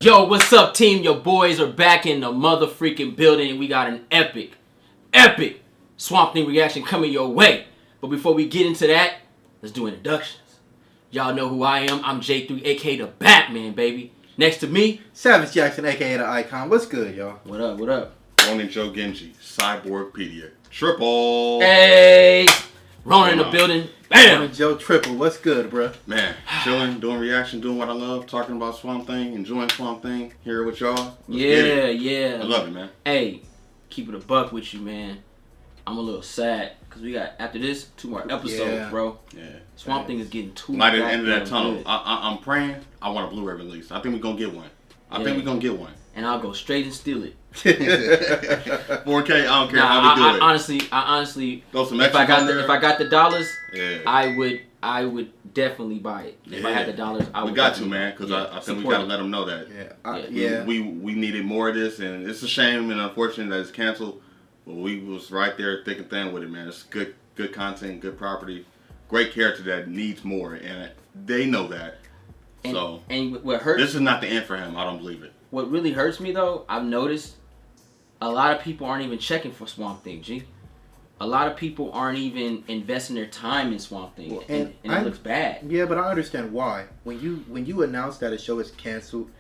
Yo, what's up, team? Your boys are back in the mother freaking building, and we got an epic Swamp Thing reaction coming your way. But before we get into that, let's do introductions. Y'all know who I am. I'm J3, aka the Batman, baby. Next to me, Savage Jackson, aka the Icon. What's good, y'all? What up? What up? Ronan Joe Genji, Cyborgpedia, Triple. Hey, Ronan in the building. Bam. Ronan Joe Triple. What's good, bruh? Man, chilling, doing reaction, doing what I love, talking about Swamp Thing, enjoying Swamp Thing, here with y'all. Yeah. I love it, man. Hey, keep it a buck with you, man. I'm a little sad because we got, after this, 2 more episodes, bro. Yeah. Swamp Thing is getting too light at the end of that good. tunnel. I'm praying. I want a Blu-ray release. I think we're gonna get one. I think we're gonna get one. And I'll go straight and steal it. 4K. I don't care how we do it. I honestly, throw some if I got the dollars, yeah, I would definitely buy it. If I had the dollars, I would. We got to, man, because I think we gotta let them know that. We needed more of this, and it's a shame and unfortunate that it's canceled. But we was right there thick and thin with it, man. It's good content, good property, great character that needs more, and they know that. And what hurts, this is not the end for him. I don't believe it. What really hurts me though, I've noticed a lot of people aren't even checking for Swamp Thing, G. A lot of people aren't even investing their time in Swamp Thing, well, and it looks bad. Yeah, but I understand why. When you announce that a show is canceled,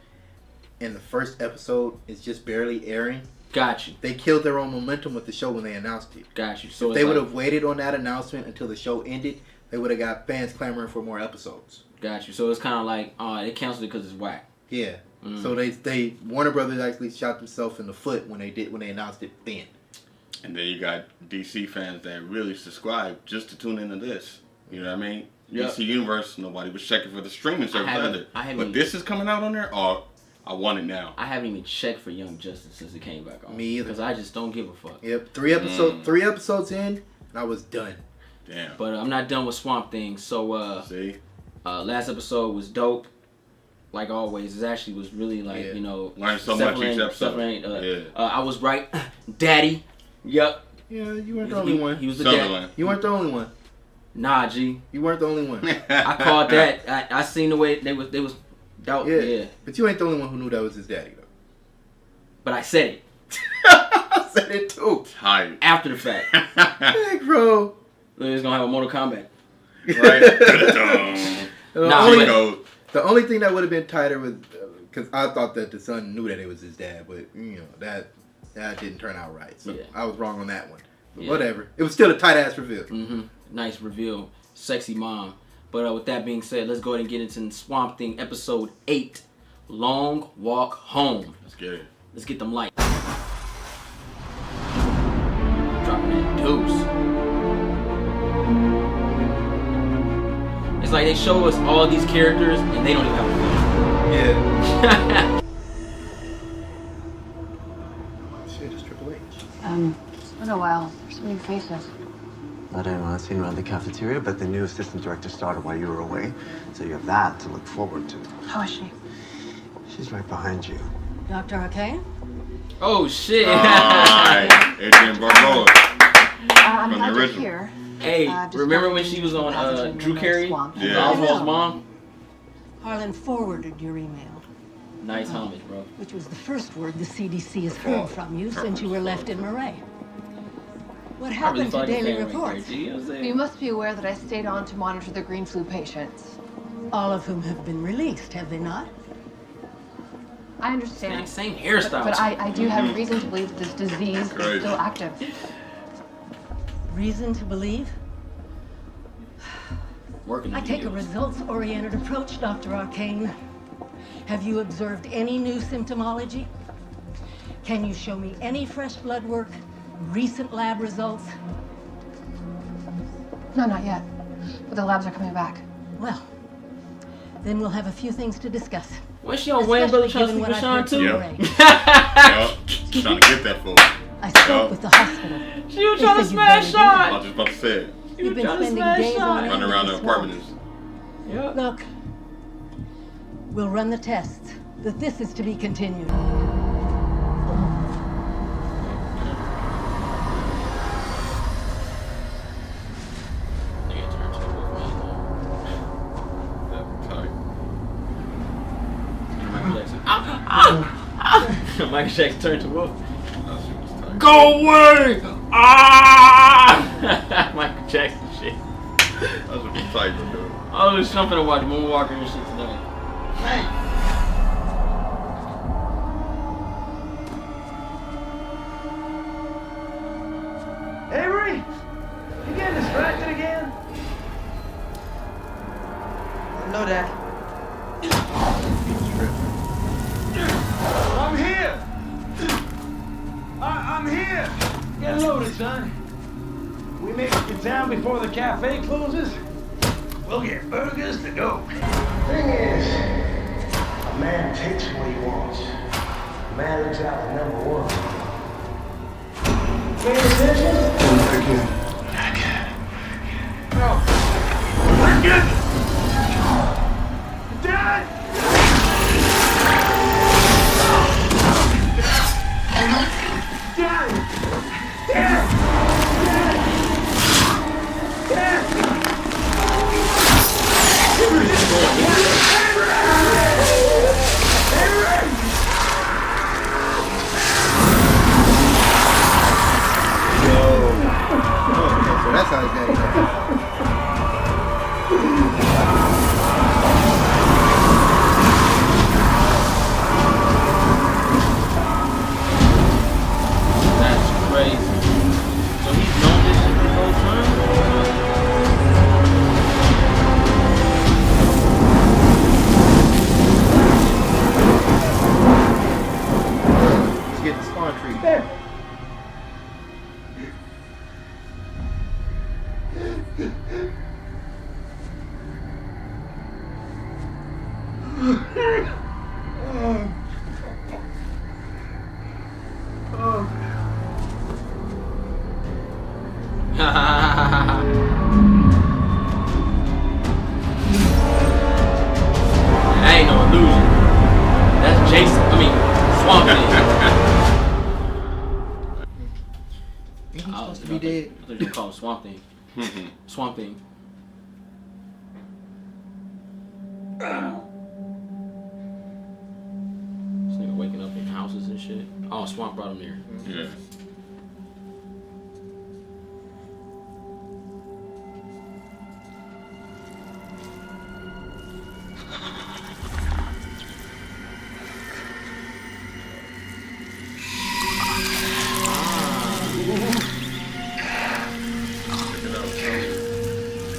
and the first episode is just barely airing. Got you. They killed their own momentum with the show when they announced it. Got you. So if they would have waited on that announcement until the show ended, they would have got fans clamoring for more episodes. Got you. So it's kind of like, they canceled it because it's whack. Yeah. So they Warner Brothers actually shot themselves in the foot when they announced it then. And then you got DC fans that really subscribe just to tune into this. You know what I mean? Yep. DC Universe, nobody was checking for the streaming service either. But this is coming out on there. Oh, I want it now. I haven't even checked for Young Justice since it came back on. Me either. Because I just don't give a fuck. Yep. 3 episodes in, and I was done. Damn. But I'm not done with Swamp Thing. So see, last episode was dope. Like always, it actually was really like learned so much each episode. I was right, Daddy. Yep. Yeah, you weren't the only one. He was the dad. You weren't the only one. Nah, G. You weren't the only one. I called that. I seen the way they was doubt. Yeah. But you ain't the only one who knew that was his daddy though. But I said it. I said it too. Tired. After the fact. Hey, bro. It's gonna have a Mortal Kombat. Right. The only thing that would have been tighter was because I thought that the son knew that it was his dad, but that didn't turn out right. So I was wrong on that one. But whatever. It was still a tight ass reveal. Nice reveal. Sexy mom. But with that being said, let's go ahead and get into Swamp Thing episode 8, Long Walk Home. Let's get it. Let's get them lights. Dropping that deuce. It's like they show us all these characters and they don't even have a film. Yeah. Shit, it's Triple H. It's been a while. There's so many faces. I don't know, I've seen around the cafeteria, but the new assistant director started while you were away. So you have that to look forward to. How is she? She's right behind you. Dr. Arcane? Oh, shit. Adrian Barbeau. I'm glad you're here. Hey, remember when she was on Drew Carey? Oswald's mom? Harlan forwarded your email. Nice homage, bro. Which was the first word the CDC has heard from you since you were left in Murray. What happened to daily reports? You must be aware that I stayed on to monitor the green flu patients. All of whom have been released, have they not? I understand. Same hairstyle. But I do have reason to believe that this disease is still active. Reason to believe? I take a results-oriented approach, Dr. Arcane. Have you observed any new symptomology? Can you show me any fresh blood work, recent lab results? No, not yet. But the labs are coming back. Well, then we'll have a few things to discuss. Was she on Wayne Brother trying to sleep with Sean too? Yep. Trying to get that for I spoke with the hospital. She was trying to smash Sean. I was just about to say it. You've been spending days on running around the apartments. Yep. Look, we'll run the tests, but this is to be continued. Michael Jackson turned to wolf. Go away! Ah! Michael Jackson shit. That's what I'm tight to do. I was jumping to watch Moonwalker and shit today. Hey! Avery! You getting distracted again? No, Dad. I'm here! I'm here! Get loaded, son. We make it to town before the cafe closes. We'll get burgers to go. Thing is, a man takes what he wants. A man looks out for number one. Pay attention? No. We're good! Dad! Dad! Dad! Dad! So that's how it's got That's crazy. So he's known this shit the whole time? Let's get the spawn tree. That ain't no illusion. That's Jason. I mean, Swamp Thing. He's supposed to be dead. I thought you called him Swamp Thing. Swamp Thing. This nigga waking up in houses and shit. Oh, Swamp brought him there. Yeah.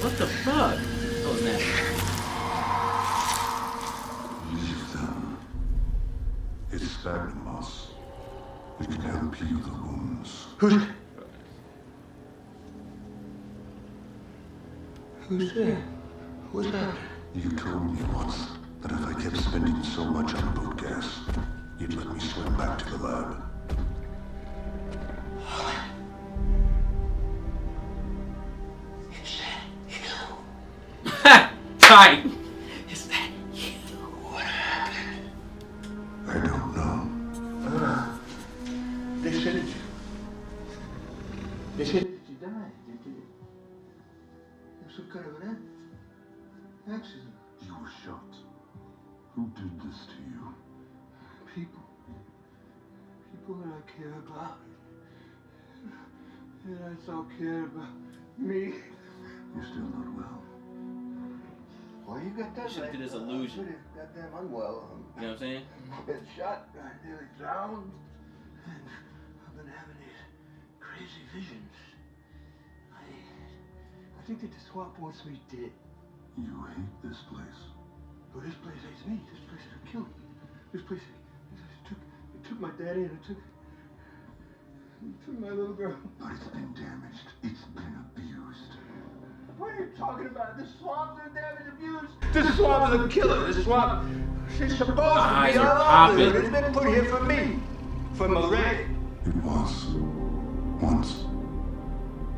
What the fuck? That was nasty. Leave them. It's sparing us. We can help heal the wounds. Who's there? What's that? You told me once that if I kept spending so much on boat gas, you'd let me swim back to the lab. Tight. Is that you? What happened? I don't know. They said it. They said that you died. It was some kind of an accident. You were shot. Who did this to you? People that I care about. And I thought cared about me. You're still not well. Why you got that? You should do this illusion. Pretty goddamn unwell. You know what I'm saying? I've been shot. I nearly drowned. And I've been having these crazy visions. I think that the swamp wants me dead. You hate this place. But this place hates me. This place is a killing. This place it took my daddy and it took my little girl. But it's been damaged. It's been abused. What are you talking about? This swamp's been damaged, abused. This swamp is a killer. This swamp, she's supposed to be Eyes are alive. popping. It's been put here for me. For Murray. It was. Once.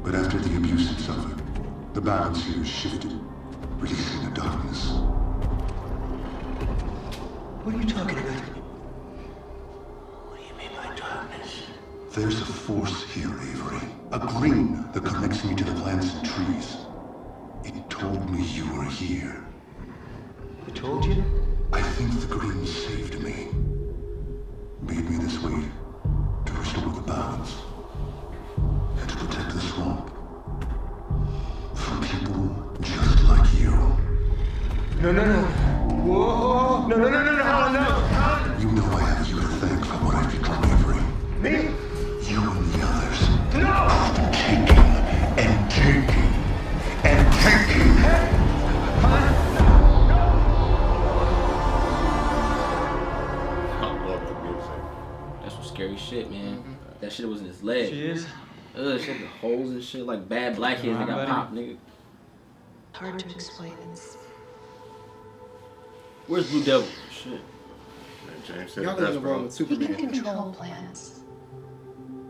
But after the abuse it suffered, the balance here shifted, releasing the darkness. What are you talking about? What do you mean by darkness? There's a force here, Avery. A green that connects me to the plants and trees. It told me you were here. Who told you? I think the green saved me. made me this way to restore the balance and to protect the swamp from people just like you. No. Whoa! No, no. You know I have you to thank for what I've become, Avery. Me? You and the others. No! Taking. That's some scary shit, man. Mm-hmm. That shit was in his leg. She is? Shit, the holes and shit, like bad blackheads that got popped, nigga. Hard to explain. Where's Blue Devil? Shit. James said Y'all that's in the world with He can Superman. control plants.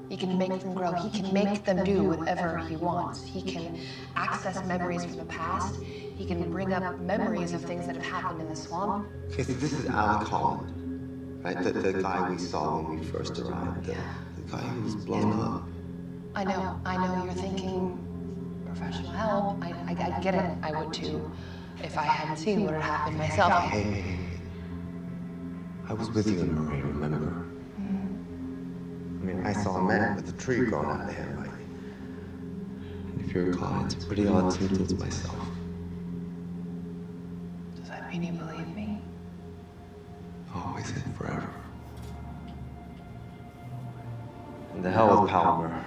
He can make them grow. He can make them do whatever he wants. He can access memories from the past. He can bring up memories of things that have happened in the swamp. Okay, so this is Alec Holland, right? The guy we saw when we first arrived. The guy who was blown up. I know you're thinking professional help. I get it. I would too. If I hadn't seen what had happened myself. Hey. I was with you in Marie, remember? I mean, I saw a man with a tree growing out of him, right? And if you recall, it's pretty odd symptoms myself. Does that mean you believe me? Always and forever. And the hell with Palmer.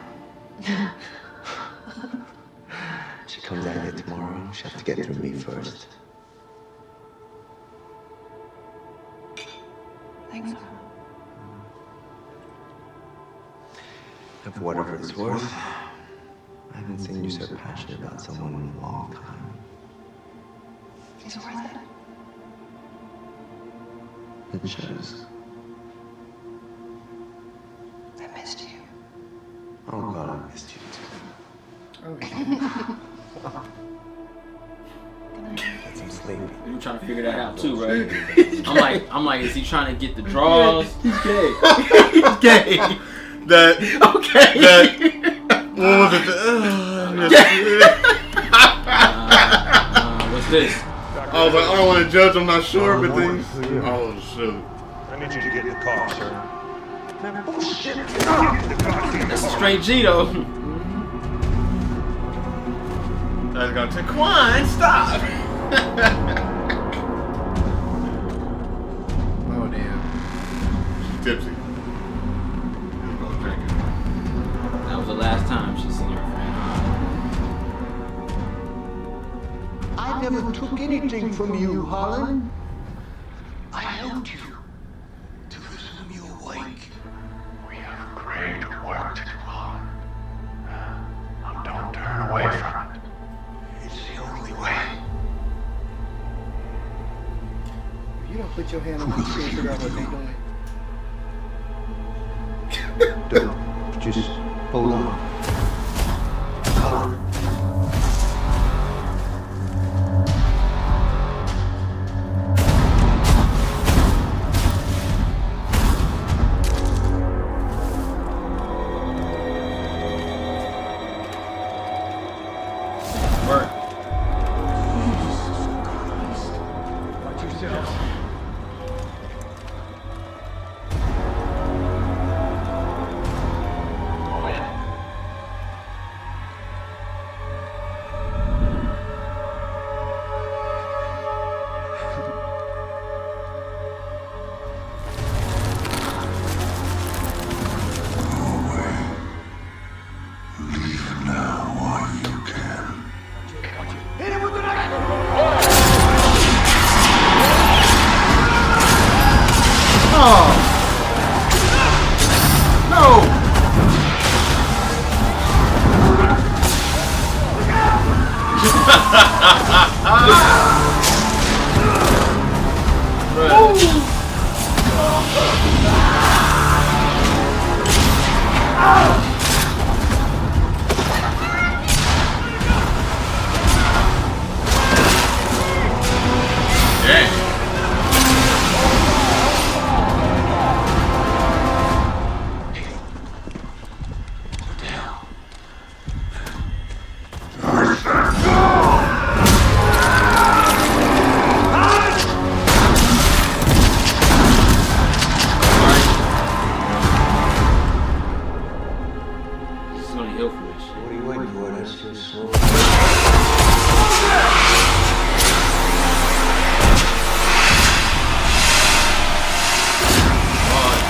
She comes out here tomorrow. She has to get through me first. Thanks. And for whatever it's worth, I haven't seen you so passionate about someone in a long time. It's worth it. It shows. I missed you. Oh God, I missed you too. Get some sleep. You trying to figure that out too, right? I'm like, is he trying to get the draws? He's gay. He's gay. That what was it? What's this? I was like, I don't want to judge. I'm not sure, but then oh shoot. I need you to get in the car, sir. Man, bullshit! That's a straight G though. That's gonna take. Come on, stop. Oh damn. She's tipsy. That was the last time she seen her friend. I never took anything from you, Holland. I helped you to resume your wake. We have great work to do, Holland. Now don't turn away from it. It's the only way. If you don't put your hand on my screen, figure out what they doing. Don't. Just hold on.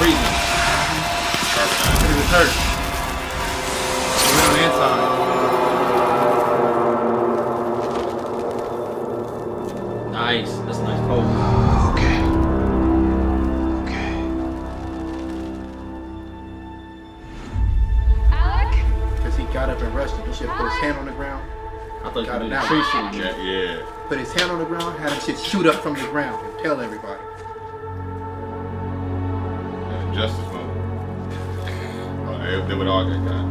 freezing. He was hurt. He went on the inside. Nice. That's a nice pose. Okay. Alec? Because he got up and rushed him. He should have put his hand on the ground. I thought you Got were it doing now. tree shooting. Yeah. Put his hand on the ground, had him shit shoot up from the ground and tell everybody. Justice mode. They would all get got.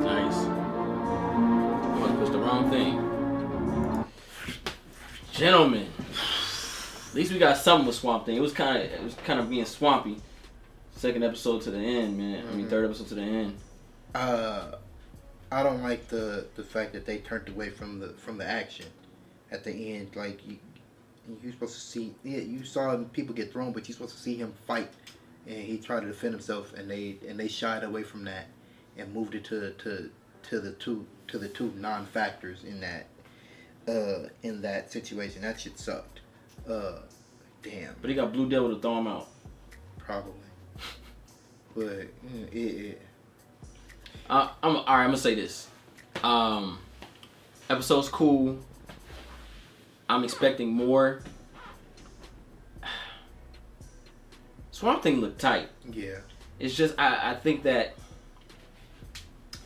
Nice. I'm gonna push the wrong thing. Gentlemen, at least we got something with Swamp Thing. It was kind of being swampy. Second episode to the end, man. I mean, third episode to the end. I don't like the fact that they turned away from the action at the end. Like you're supposed to see, you saw people get thrown, but you're supposed to see him fight, and he tried to defend himself, and they shied away from that and moved it to the two non-factors in that situation. That shit sucked. Damn. But he got Blue Devil to throw him out. Probably. But I'm gonna say this. Episode's cool. I'm expecting more. Swamp Thing looked tight. Yeah. It's just I think that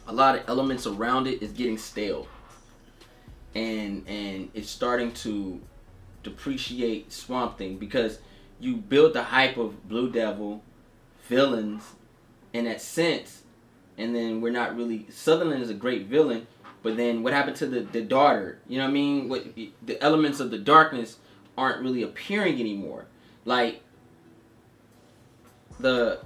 a lot of elements around it is getting stale, and it's starting to depreciate Swamp Thing because you build the hype of Blue Devil, villains, in that sense, and then we're not really. Sutherland is a great villain, but then what happened to the daughter? You know what I mean? What the elements of the darkness aren't really appearing anymore. Like the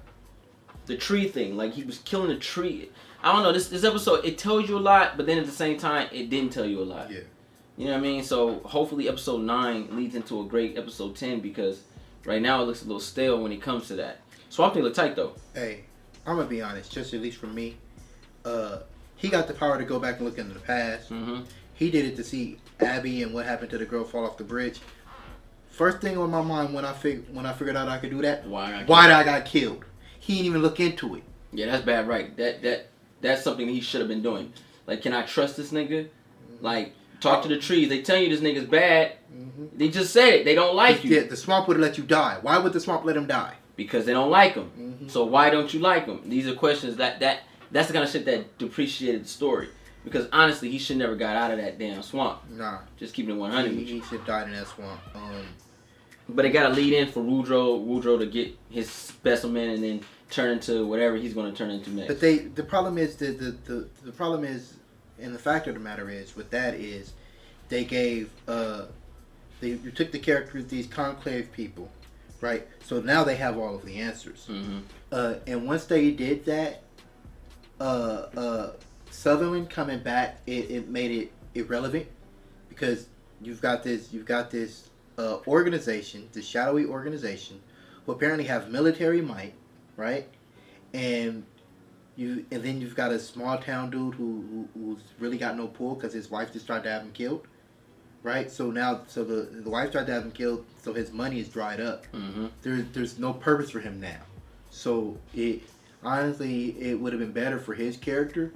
tree thing, like he was killing a tree. I don't know. This episode, it tells you a lot, but then at the same time, it didn't tell you a lot. Yeah. You know what I mean? So hopefully episode 9 leads into a great episode 10 because right now it looks a little stale when it comes to that. Swamp Thing look tight though. Hey, I'm gonna be honest. Just at least for me, he got the power to go back and look into the past. Mm-hmm. He did it to see Abby and what happened to the girl fall off the bridge. First thing on my mind when I figured out I could do that, why I got killed. He didn't even look into it. Yeah, that's bad. Right. That's something he should have been doing. Like, can I trust this nigga? Like, talk to the trees. They tell you this nigga's bad. Mm-hmm. They just said it. They don't like you. Yeah, the swamp would have let you die. Why would the swamp let him die? Because they don't like him. Mm-hmm. So why don't you like him? These are questions that's the kind of shit that depreciated the story. Because honestly, he should never got out of that damn swamp. Nah. Just keeping it 100. He should have died in that swamp. But it got to lead in for Woodrue to get his specimen and then turn into whatever he's going to turn into next. But the problem is the problem is, and the fact of the matter is with that is they gave you took the characters, these conclave people, right? So now they have all of the answers. Mm-hmm. And once they did that, Sutherland coming back, it made it irrelevant because you've got this organization, this shadowy organization, who apparently have military might, right? And then you've got a small town dude who's really got no pull because his wife just tried to have him killed, right? So now, the wife tried to have him killed, so his money is dried up. Mm-hmm. There's no purpose for him now. So it would have been better for his character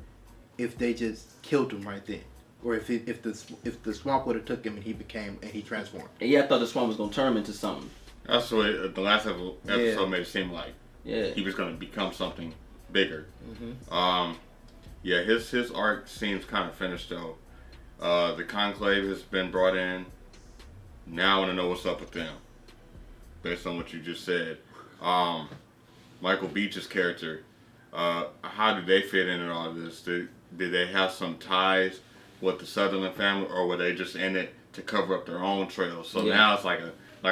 if they just killed him right then. Or if the swamp would have took him and he transformed. Yeah, I thought the swamp was gonna turn him into something. That's what the last episode made it seem like. Yeah, he was gonna become something bigger. Mm-hmm. His arc seems kind of finished though. The conclave has been brought in. Now I want to know what's up with them, based on what you just said. Michael Beach's character. How did they fit into all of this? Did they have some ties with the Sutherland family, or were they just in it to cover up their own trails? So now it's like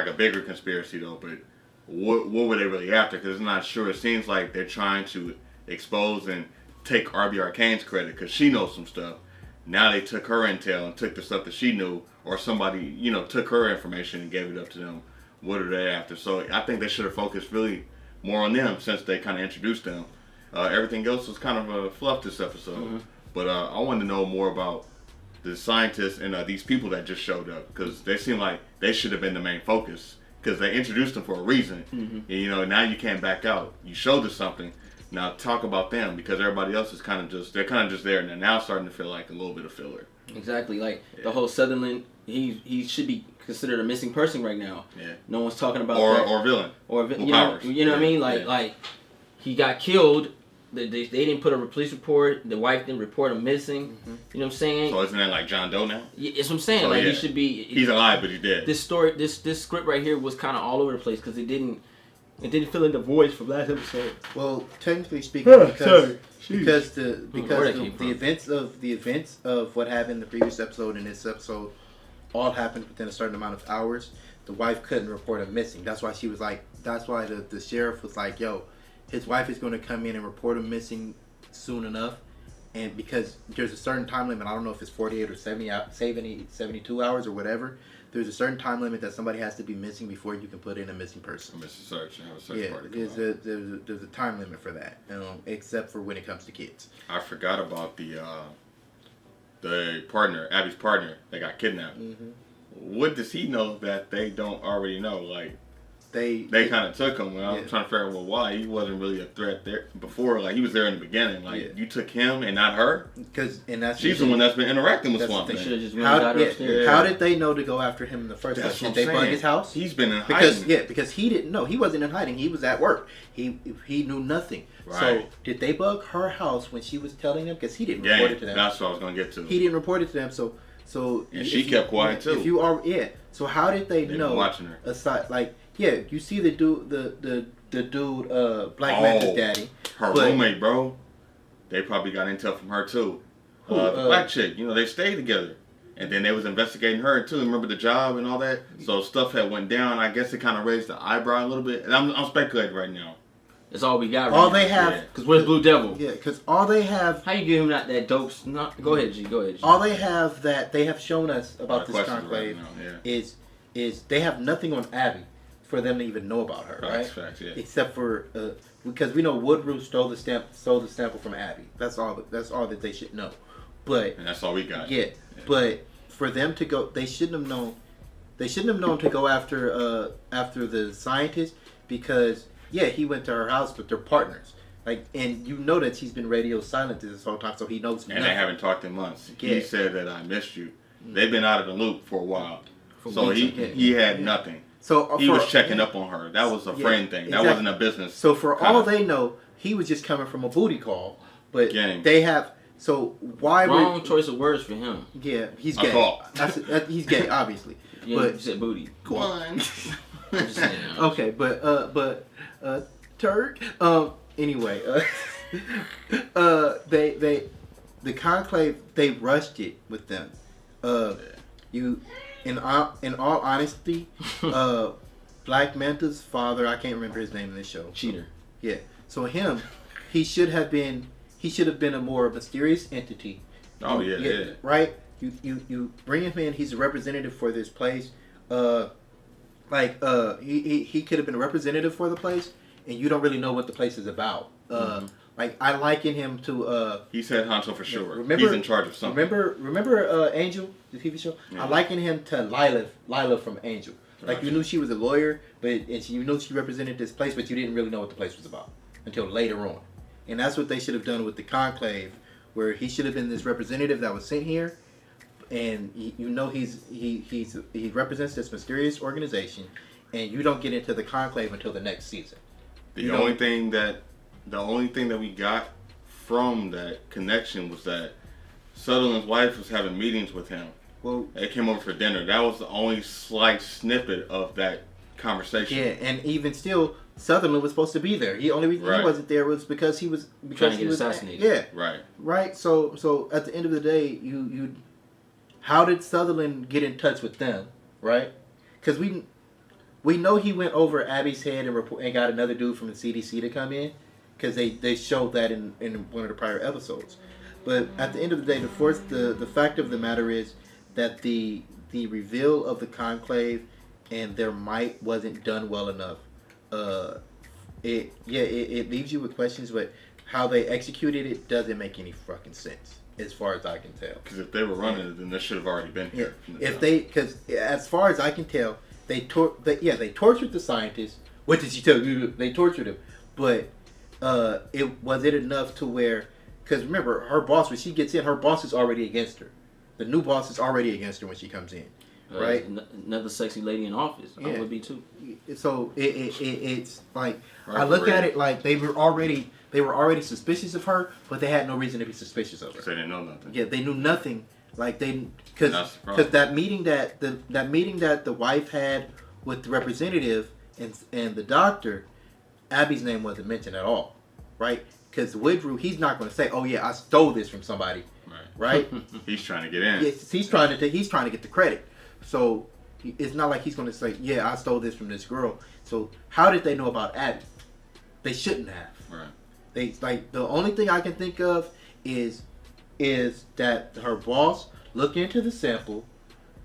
a bigger conspiracy though. But what were they really after? Because it's not sure. It seems like they're trying to expose and take RB Arcane's credit because she knows some stuff. Now they took her intel and took the stuff that she knew, or somebody took her information and gave it up to them. what are they after? So I think they should have focused really more on them since they kind of introduced them. Everything else was kind of a fluff this episode. Mm-hmm. But I wanted to know more about the scientists and these people that just showed up, because they seem like they should have been the main focus, because they introduced them for a reason. Mm-hmm. And, you know, now you can't back out. You showed us something. Now talk about them, because everybody else is kind of just there, and they're now starting to feel like a little bit of filler. Exactly, like the whole Sutherland, he should be considered a missing person right now. Yeah. No one's talking about that. Or villain. Or you know what I mean? Like he got killed. They didn't put a police report. The wife didn't report him missing. Mm-hmm. You know what I'm saying? So isn't that like John Doe now? Yeah, it's what I'm saying. So, like he should be. He's alive, but he's dead. This story, this script right here was kind of all over the place because it didn't fill in the voice from last episode. Well, technically speaking, because the events of what happened in the previous episode and this episode all happened within a certain amount of hours. The wife couldn't report him missing. That's why she was like. That's why the sheriff was like, "Yo, his wife is going to come in and report him missing soon enough," and because there's a certain time limit. I don't know if it's 48 or 72 hours or whatever. There's a certain time limit that somebody has to be missing before you can put in a missing person. Missing search. Have a search party. There's a time limit for that, except for when it comes to kids. I forgot about the partner, Abby's partner, that got kidnapped. Mm-hmm. What does he know that they don't already know? Like, they kind of took him. I'm trying to figure out why he wasn't really a threat there before. Like, he was there in the beginning. Like, you took him and not her, she's the one that's been interacting with Swamp Thing. How did they know to go after him in the first place? Did they bug his house? He's been in hiding. Because he didn't know. He wasn't in hiding. He was at work. He knew nothing. Right. So did they bug her house when she was telling them? Because he didn't report it to them. That's what I was gonna get to. He didn't report it to them. So and she kept quiet too. If you are So how did they know? Watching her. Aside, like. Yeah, you see the dude, Black Manta's daddy. Her roommate, bro. They probably got intel from her too. The black chick, they stayed together, and then they was investigating her too. Remember the job and all that. So stuff had went down. I guess it kind of raised the eyebrow a little bit. And I'm speculating right now. That's all we got. All they have, because where's Blue Devil? Yeah, because all they have. How you give him that dope? Go ahead, G. Go ahead, G. All they have that they have shown us about this conclave is they have nothing on Abby for them to even know about her, right? Facts, yeah. Except for because we know Woodrue stole the sample from Abby. That's all that they should know. But and that's all we got. Yeah. But for them to go, they shouldn't have known. They shouldn't have known to go after the scientist because he went to her house, but they're partners. Like, and you know that she's been radio silent this whole time, so he knows nothing. And they haven't talked in months. Yeah. He said that I missed you. They've been out of the loop for a while, so he had nothing. So he was checking up on her. That was a friend thing. That wasn't a business. So for all they know, he was just coming from a booty call. But they have. So why? Wrong choice of words for him. Yeah, he's gay. He's gay, obviously. Yeah, but you said booty. Go on. Okay, but Turk. Anyway, the conclave, they rushed it with them. In all honesty, Black Manta's father, I can't remember his name in this show. Cheater. Yeah. So he should have been a more mysterious entity. Oh yeah. Right? You bring him in, he's a representative for this place. He could have been a representative for the place, and you don't really know what the place is about. Like, I liken him to he's head honcho for sure. He's in charge of something. Remember Angel, the TV show? Yeah. I liken him to Lila from Angel. Like, you knew she was a lawyer, and you knew she represented this place, but you didn't really know what the place was about until later on. And that's what they should have done with the conclave, where he should have been this representative that was sent here, and he represents this mysterious organization, and you don't get into the conclave until the next season. The only thing that we got from that connection was that Sutherland's wife was having meetings with him. Well, they came over for dinner. That was the only slight snippet of that conversation. Yeah, and even still, Sutherland was supposed to be there. The only reason he wasn't there was because he was trying to get assassinated. Yeah, right. So at the end of the day, you how did Sutherland get in touch with them? Right? Because we know he went over Abby's head and got another dude from the CDC to come in. Because they showed that in one of the prior episodes. But at the end of the day, the fact of the matter is that the reveal of the conclave and their might wasn't done well enough. It leaves you with questions, but how they executed it doesn't make any fucking sense, as far as I can tell. Because if they were running it, then they should have already been here. Because as far as I can tell, they tortured the scientists. What did she tell you? They tortured him, but it was it enough to where? Because remember, her boss, when she gets in, her boss is already against her. The new boss is already against her when she comes in, right? Another sexy lady in office. I would be too. So it's like I look at it like they were already suspicious of her, but they had no reason to be suspicious of her. So they didn't know nothing. Yeah, they knew nothing. Like because that meeting that the wife had with the representative and the doctor, Abby's name wasn't mentioned at all, right? Because Woodrue, he's not going to say, "Oh yeah, I stole this from somebody," right? He's trying to get in. Yes, he's trying to get the credit. So it's not like he's going to say, "Yeah, I stole this from this girl." So how did they know about Abby? They shouldn't have. Right. The only thing I can think of is that her boss looked into the sample,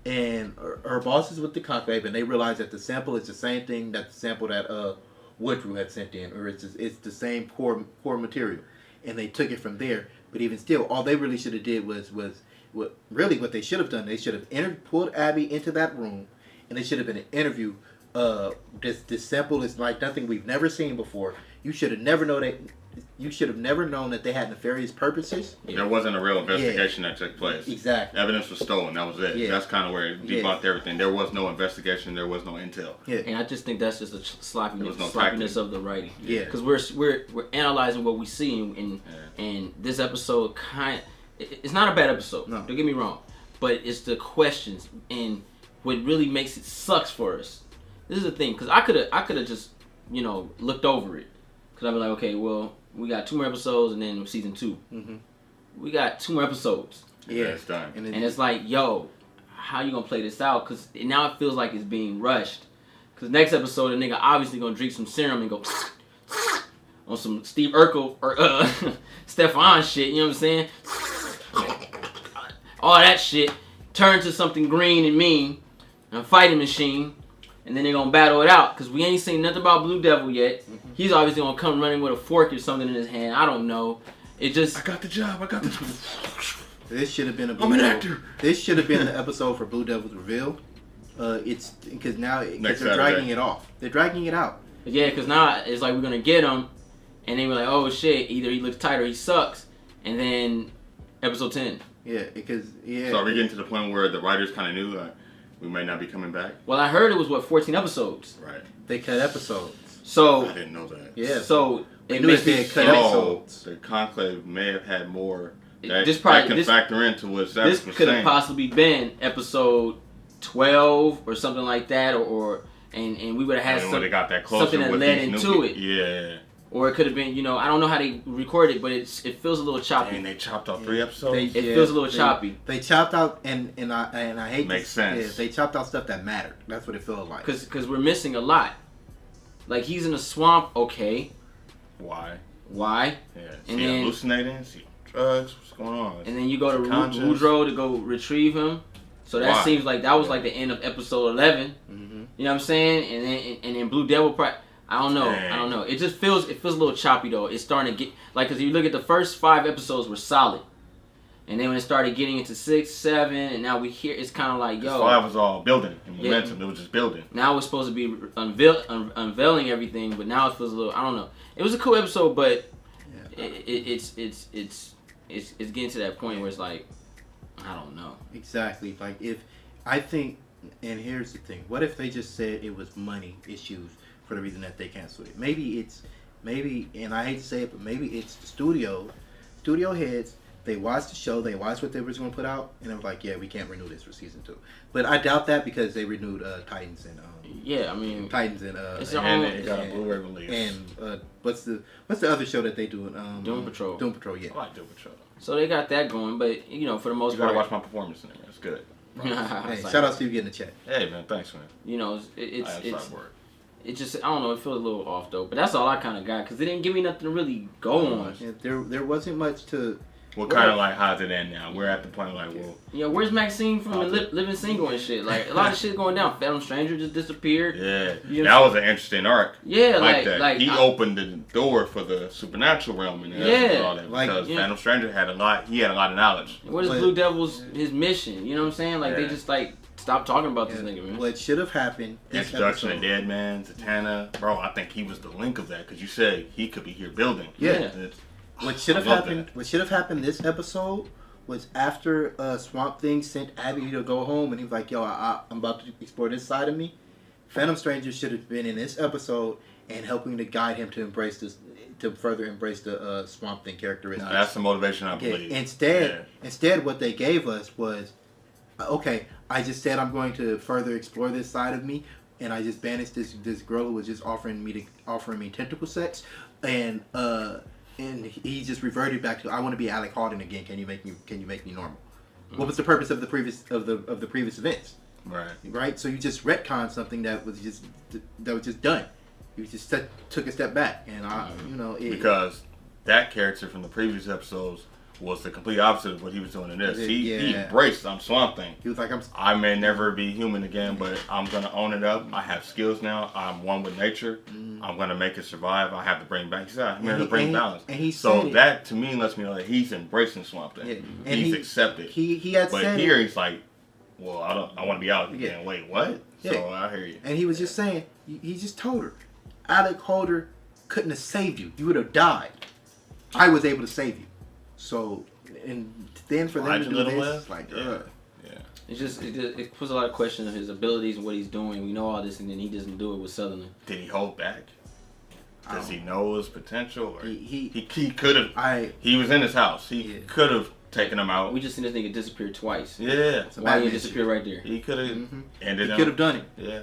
and her boss is with the conclave, and they realize that the sample is the same thing that the sample that Woodrue had sent in, or it's the same core material, and they took it from there. But even still, all they really should have did was what they should have done. They should have pulled Abby into that room, and they should have been an interview. This sample is like nothing we've never seen before. You should have never known that. You should have never known that they had nefarious purposes. There wasn't a real investigation that took place. Exactly. Evidence was stolen. That was it. Yeah. That's kind of where it debunked everything. There was no investigation. There was no intel. Yeah. And I just think that's just a sloppiness of the writing. Yeah. Because we're analyzing what we see, and this episode it's not a bad episode. No. Don't get me wrong, but it's the questions and what really makes it sucks for us. This is the thing, because I could have just looked over it, because I'd be like, okay, well, we got 2 more episodes and then season 2. Mm-hmm. We got 2 more episodes. Yeah, it's done. And it's like, yo, how you gonna play this out? Because now it feels like it's being rushed. Because next episode, the nigga obviously gonna drink some serum and go on some Steve Urkel or Stefan shit. You know what I'm saying? All that shit turn to something green and mean, a fighting machine. And then they're going to battle it out. Because we ain't seen nothing about Blue Devil yet. Mm-hmm. He's obviously going to come running with a fork or something in his hand. I don't know. I got the job. This should have been I'm an actor. This should have been the episode for Blue Devil's reveal. It's because now they're dragging it off. They're dragging it out. Yeah, because now it's like we're going to get him. And then we're like, oh shit, either he looks tight or he sucks. And then episode 10. Yeah, because, So are we getting to the point where the writers kind of knew we might not be coming back? Well, I heard it was 14 episodes. Right. They cut episodes. So I didn't know that. Yeah. So it makes me cut episodes. The conclave may have had more. That can factor into what Zach was saying. This could have possibly been episode 12 or something like that, and we would have had something that led into it. Yeah. Or it could have been, I don't know how they recorded it, but it feels a little choppy. And they chopped out 3 episodes. It feels a little choppy. They chopped out, and I hate. Makes sense. Yeah, they chopped out stuff that mattered. That's what it feels like. Because we're missing a lot. Like he's in a swamp. Okay. Why? Yeah. And then hallucinating. Is he on drugs? What's going on? And then you go to Woodrue to go retrieve him. So that seems like that was like the end of episode 11. Mm-hmm. You know what I'm saying? And then Blue Devil. I don't know. Dang. I don't know. It feels a little choppy though. It's starting to get because you look at the first 5 episodes were solid, and then when it started getting into 6, 7, and now we hear it's kind of like 5 was all building and momentum. It was just building. Now it's supposed to be unveiling everything, but now it feels a little. I don't know. It was a cool episode, but it's getting to that point where it's like I don't know exactly. Like if I think, and here's the thing: what if they just said it was money issues? For the reason that they canceled it. Maybe, and I hate to say it, but maybe it's the studio heads. They watched the show, they watched what they were going to put out, and they were like, yeah, we can't renew this for season 2. But I doubt that because they renewed Titans and Titans and they got a Blu-ray release. And what's the other show that they do? Doom Patrol. Doom Patrol, yeah. I like Doom Patrol. So they got that going, but for the most part, you gotta watch my performance in there. It's good. Hey, shout out to you getting the check. Hey man, thanks man. It's it just, I don't know, it feels a little off though. But that's all I kind of got because they didn't give me nothing to really go on. Yeah, there wasn't much to. What kind of like how's it end now? We're at the point like, well, yeah, where's Maxine from Living Single and shit? Like a lot of shit going down. Phantom Stranger just disappeared. Yeah, you that was an interesting arc. Yeah, like that. Like he opened the door for the supernatural realm and all that because Phantom Stranger had a lot. He had a lot of knowledge. What is Blue Devil's his mission? You know what I'm saying? Like they just like stop talking about this nigga, man. What should have happened? Introduction of Dead Man, Zatanna, bro. I think he was the link of that because you said he could be here building. Yeah. What should have happened? What should have happened this episode was after Swamp Thing sent Abby to go home, and he was like, "Yo, I'm about to explore this side of me." Phantom Stranger should have been in this episode and helping to guide him to embrace this, to further embrace the Swamp Thing characteristics. No, that's the motivation I believe. Instead, what they gave us was, okay, I just said I'm going to further explore this side of me, and I just banished this girl who was just offering me tentacle sex, and he just reverted back to, I want to be Alec Holden again. Can you make me normal? What was the purpose of the previous events? Right. So you just retconned something that was just done. You just took a step back, and because that character from the previous episodes was the complete opposite of what he was doing in this. He embraced Swamp Thing. He was like, I may never be human again, but I'm gonna own it up. I have skills now. I'm one with nature. I'm gonna make it survive. I have to bring back. He said, I'm here to bring balance. And that to me lets me know that he's embracing Swamp Thing. Yeah. And he's accepted. He had but said here he's like, well, I want to be out again. Wait, what? Yeah. So I hear you. And he was just saying, he just told her, Alec Holder couldn't have saved you. You would have died. I was able to save you. So, and then for them to do this, like, it puts a lot of questions on his abilities and what he's doing. We know all this, and then he doesn't do it with Sutherland. Did he hold back? Does he know his potential? Or he could have. He was in his house. He could have taken him out. We just seen this nigga disappear twice. Yeah. Why he disappear right there? He could have ended. He could have done it. Yeah.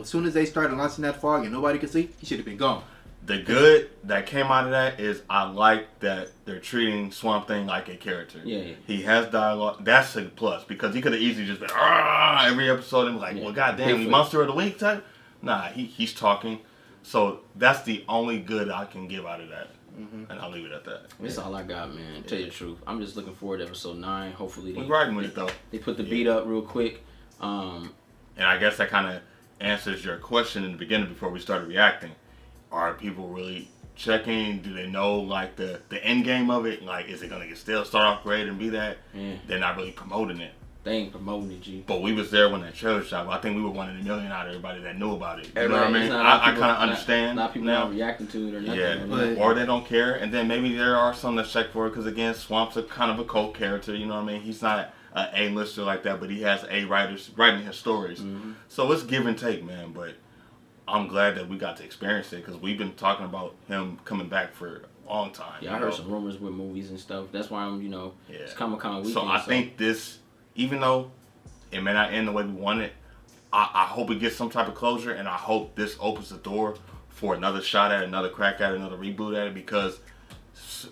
As soon as they started launching that fog and nobody could see, he should have been gone. The good that came out of that is I like that they're treating Swamp Thing like a character. Yeah. He has dialogue. That's a plus because he could have easily just been every episode and be like, well, goddamn, he monster of the week type. Nah, he's talking. So that's the only good I can give out of that. And I'll leave it at that. That's all I got, man. Tell you the truth. I'm just looking forward to episode 9. Hopefully we're riding with it though. They put the beat up real quick. And I guess that kind of answers your question in the beginning before we started reacting. Are people really checking? Do they know like the end game of it? Like, is it gonna start off great and be that? Yeah. They're not really promoting it. They ain't promoting it, G. But we was there when that trailer shot. I think we were one in a million out of everybody that knew about it. You know what I mean? I kind of understand. A lot of people not reacting to it or nothing. Yeah, or they don't care. And then maybe there are some that check for it because again, Swamp's a kind of a cult character. You know what I mean? He's not an A-lister like that, but he has A-writers writing his stories. So it's give and take, man. But I'm glad that we got to experience it because we've been talking about him coming back for a long time. Yeah, I heard some rumors with movies and stuff. That's why I'm, it's Comic-Con weekend. So I think this, even though it may not end the way we want it, I hope it gets some type of closure, and I hope this opens the door for another shot at it, another crack at it, another reboot at it, because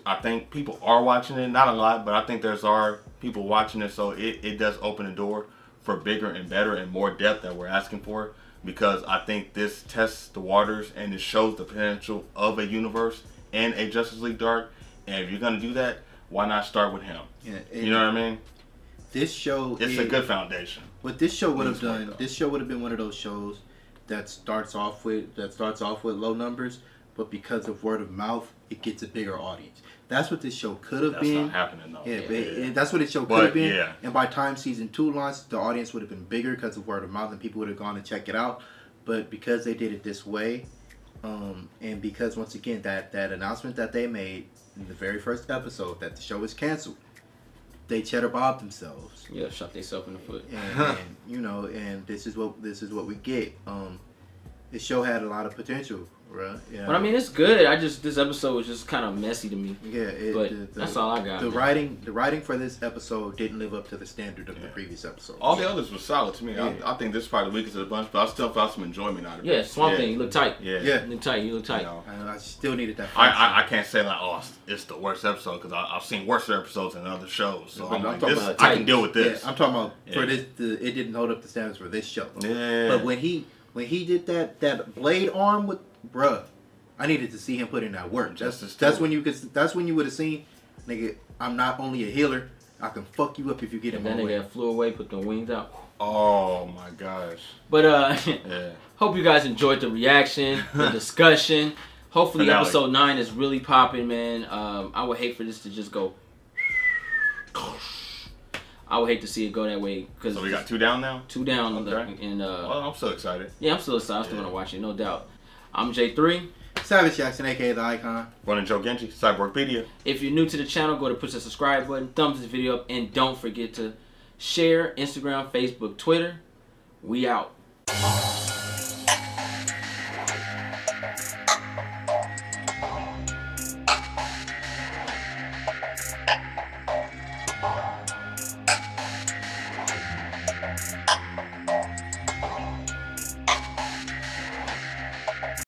I think people are watching it. Not a lot, but I think are people watching it, so it does open the door for bigger and better and more depth that we're asking for. Because I think this tests the waters and it shows the potential of a universe and a Justice League Dark. And if you're gonna do that, why not start with him? Yeah, you know what I mean? This show it's a good foundation. What this show would have done, this show would have been one of those shows that starts off with low numbers, but because of word of mouth, it gets a bigger audience. That's what this show could have been. That's not happening though. Yeah, that's what this show could have been. Yeah. And by time season 2 launched, the audience would have been bigger because of word of mouth, and people would have gone to check it out. But because they did it this way, and because once again that announcement that they made in the very first episode that the show is canceled, they cheddar bobbed themselves. Yeah, shot themselves in the foot. And this is what we get. This show had a lot of potential. Right. Yeah. But I mean, it's good. This episode was just kind of messy to me. Yeah, that's all I got. The writing for this episode didn't live up to the standard of the previous episode. All the others were solid to me. Yeah. I think this is probably the weakest of the bunch, but I still felt some enjoyment out of it. Yeah, Swamp Thing, you look tight. Yeah, you look tight. You look tight. I still needed that. I can't say like, it's the worst episode because I've seen worse episodes in other shows. So I'm like, I can deal with this. Yeah, I'm talking about for this. It didn't hold up the standards for this show. Yeah. But when he did that blade arm with bruh. I needed to see him put in that work. That's when you would have seen nigga, I'm not only a healer, I can fuck you up if you get in my way. That nigga flew away, put the wings out. Oh my gosh. But yeah. Hope you guys enjoyed the reaction, the discussion. Hopefully episode 9 is really popping, man. I would hate for this to just go. I would hate to see it go that way. So we got 2 down now? 2 down. Okay. Well, I'm so excited. Yeah, I'm still excited. I'm still going to watch it, no doubt. I'm J3. Savage Jackson, a.k.a. The Icon. Running Joe Genji, Cyborgpedia. If you're new to the channel, go to push the subscribe button, thumbs this video up, and don't forget to share Instagram, Facebook, Twitter. We out.